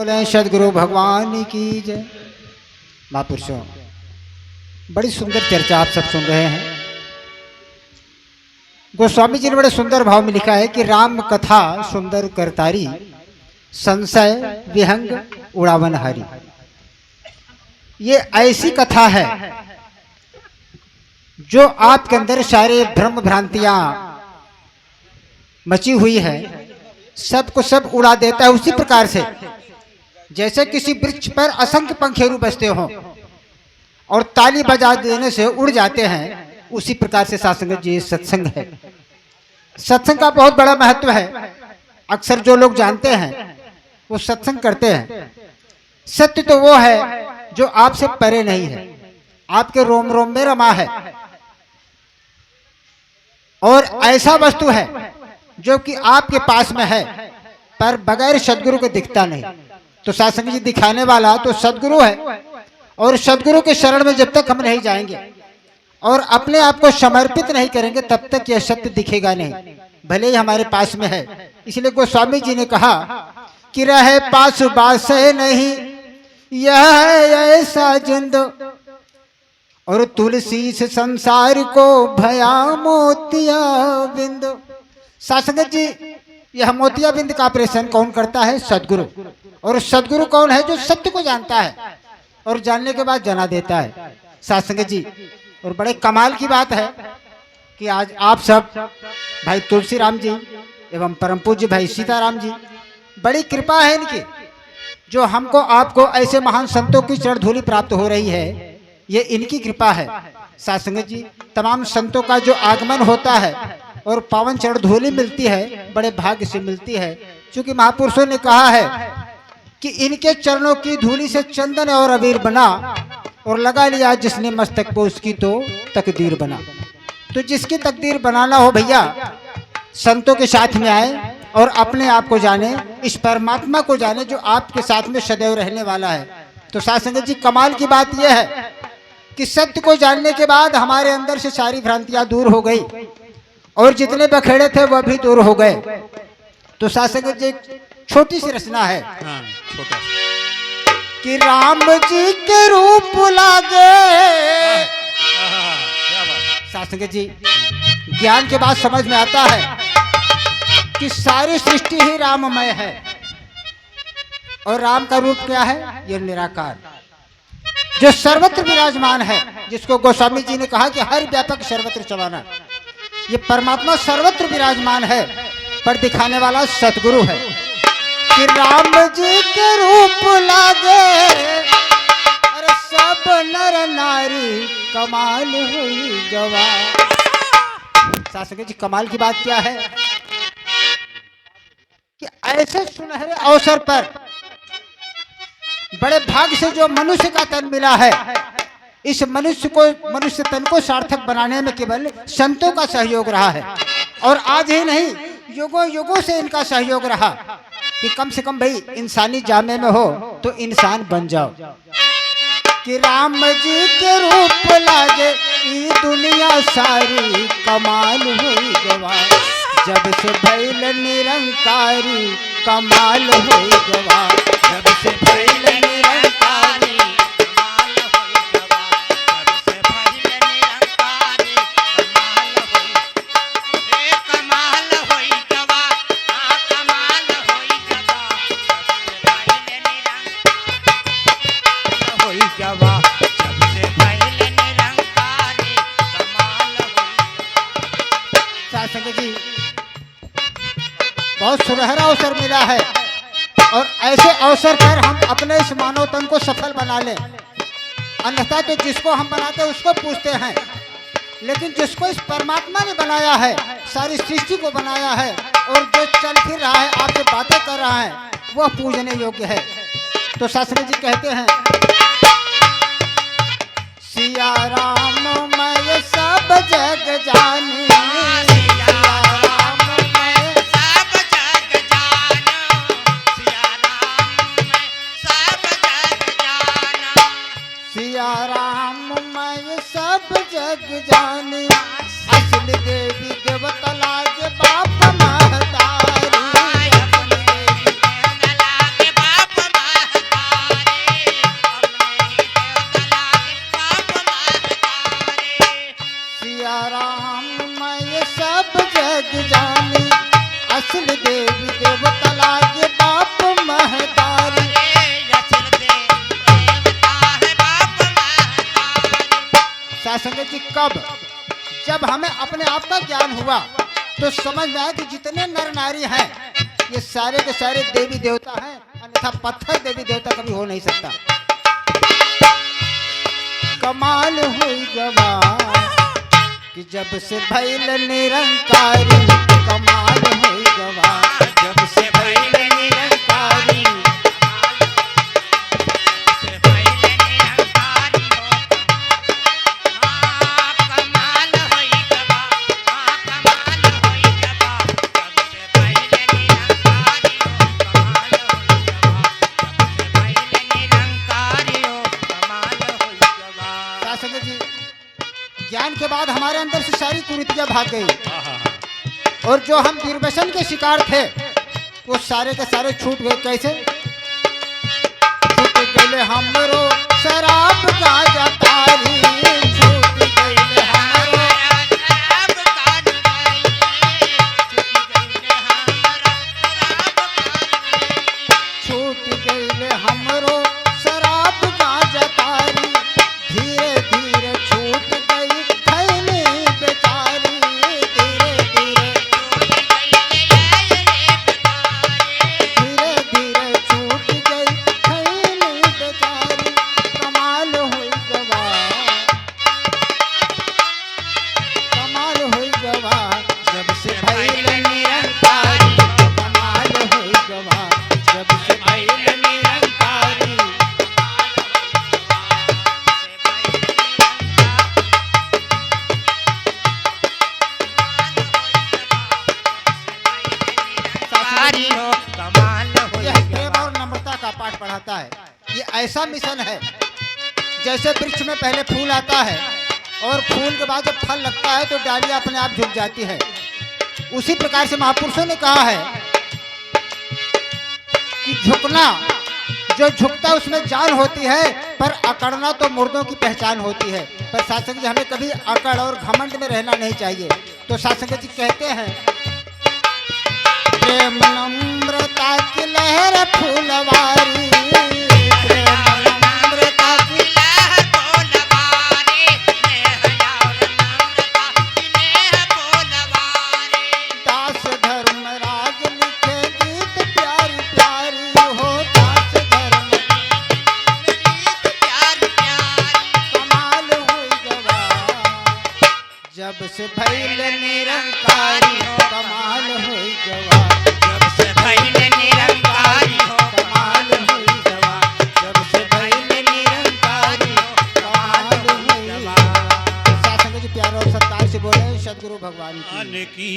बोले सदगुरु भगवान की जय। महापुरुषों, बड़ी सुंदर चर्चा आप सब सुन रहे हैं। गोस्वामी जी ने बड़े सुंदर भाव में लिखा है कि राम कथा सुंदर करतारी, संशय विहंग उड़ावन हारी। ये ऐसी कथा है जो आपके अंदर सारे भ्रम भ्रांतियां मची हुई है, सबको सब उड़ा देता है। उसी प्रकार से जैसे किसी वृक्ष पर असंख्य पंखेरु बसते हो और ताली बजा देने से उड़ जाते हैं, उसी प्रकार से सासंग जी सत्संग है। सत्संग का बहुत बड़ा महत्व है। अक्सर जो लोग जानते हैं वो सत्संग करते हैं। सत्य तो वो है जो आपसे परे नहीं है, आपके रोम रोम में रमा है, और ऐसा वस्तु है जो कि आपके पास में है पर बगैर सदगुरु के दिखता नहीं। तो सासंग जी दिखाने वाला तो सदगुरु है, और सदगुरु के शरण में जब तक हम नहीं जाएंगे और अपने आप को समर्पित नहीं करेंगे तब तक यह सत्य दिखेगा नहीं, भले ही हमारे पास में है। इसलिए गोस्वामी जी ने कहा कि रहे पास बास नहीं यह ऐसा जिंद, और तुलसी से संसार को भया मोतिया बिंद। सासंगत जी, यह मोतिया बिंद का ऑपरेशन कौन करता है? सदगुरु। और सदगुरु कौन है? जो सत्य को जानता है और जानने के बाद जना देता है। सासंगत जी, और बड़े कमाल की बात है कि आज आप सब भाई तुलसी राम जी एवं परम पूज्य भाई सीताराम जी, बड़ी कृपा है इनकी जो हमको आपको ऐसे महान संतों की चरण धूलि प्राप्त हो रही है। ये इनकी कृपा है। सासंगत जी, तमाम संतों का जो आगमन होता है और पावन चरण धूलि मिलती है, बड़े भाग्य से मिलती है, क्योंकि महापुरुषों ने कहा है कि इनके चरणों की धूलि से चंदन और अबीर बना, और लगा लिया जिसने मस्तक को उसकी तो तकदीर बना। तो जिसकी तकदीर बनाना हो भैया, संतों के साथ में आए और अपने आप को जाने, इस परमात्मा को जाने जो आपके साथ में सदैव रहने वाला है। तो सासंगत जी, कमाल की बात यह है कि सत्य को जानने के बाद हमारे अंदर से सारी भ्रांतियां दूर हो गई और जितने बखेड़े थे वह भी दूर हो गए। तो सासंगत जी, छोटी सी रचना है कि राम जी के रूप लागे। सासंगत जी, ज्ञान के बाद समझ में आता है कि सारी सृष्टि ही राममय है, और राम का रूप क्या है? यह निराकार जो सर्वत्र विराजमान है, जिसको गोस्वामी जी ने कहा कि हर व्यापक सर्वत्र चवाना। ये परमात्मा सर्वत्र विराजमान है, पर दिखाने वाला सतगुरु है। कि राम जी के रूप लागे, अरे सब नर नारी कमाल हुई गवा। सासंगत जी, कमाल की बात क्या है कि ऐसे सुनहरे अवसर पर बड़े भाग्य से जो मनुष्य का तन मिला है, इस मनुष्य तन को सार्थक बनाने में केवल संतों का सहयोग रहा है। और आज ही नहीं, युगों युगों से इनका सहयोग रहा कि कम से कम भाई इंसानी जामे में हो तो इंसान बन जाओ। कि राम जी के रूप लागे ई दुनिया सारी कमाल हुई गवा, जब से भइल निरंकारी कमाल हुई गवा। जब से भइल निरंकारी कमाल हुई गवा, जब से भइल निरंकारी कमाल हुई, कमाल हुई गवा, कमाल हुई गवा। जब से भइल निरंकारी हुई गवा, जब से भइल निरंकारी कमाल हुई। सासंगत जी, बहुत सुनहरा अवसर मिला है, और ऐसे अवसर पर हम अपने इस मानव तन को सफल बना लें। अन्यथा तो जिसको हम बनाते हैं उसको पूछते हैं, लेकिन जिसको इस परमात्मा ने बनाया है, सारी सृष्टि को बनाया है, और जो चल फिर रहा है, आपसे बातें कर रहा है, वह पूजने योग्य है। तो शास्त्री जी कहते हैं, सिया राम मैं सब जग जानी, जग जानी, असल देवी देवता लागे बाप महतारी, असल देवी देवता लागे बाप महतारी। जी कब, जब हमें अपने आप का ज्ञान हुआ तो समझ में आया कि जितने नर नारी हैं ये सारे के सारे देवी देवता हैं, अन्यथा पत्थर देवी देवता कभी हो नहीं सकता। कमाल हुई गवाह कि जब से भइल निरंकारी, कमाल हुई गवाह जब से भइल निरंकारी। ज्ञान के बाद हमारे अंदर से सारी कुरीतियां भाग गई और जो हम दुर्व्यसन के शिकार थे वो सारे के सारे छूट गए। कैसे छूट गए हमरो शराब गांजा तारी, छूट गए हमरो छूट गए हमरो शराब गांजा तारी, धीरे धीरे छूट पाठ पढ़ाता है। ये ऐसा मिशन है जैसे वृक्ष में पहले फूल आता है और फूल के बाद जब फल लगता है तो डालियां अपने आप झुक जाती है। उसी प्रकार से महापुरुषों ने कहा है कि झुकना, जो झुकता है उसमें जान होती है, पर अकड़ना तो मुर्दों की पहचान होती है। पर शासक जी हमें कभी अकड़ और घमंड में रहना नहीं चाहिए। तो शासक जी कहते हैं प्रेम नम्रता की लहर फूलवारी, प्रेम नम्रता की लहर फूलवारी, दास धर्मराज लिखे गीत प्यारी प्यारी हो, दास धर्म गीत प्यारी प्यारी। कमाल हुई गवाह जब से भइल निरंकारी, कमाल हुई गवाह जब से भइल निरंकारी, कमाल हुई गवाह जब से भइल निरंकारी, कमाल हुई गवाह। साथ संगत जी प्यार और सत्कार से बोले सद्गुरु भगवान की।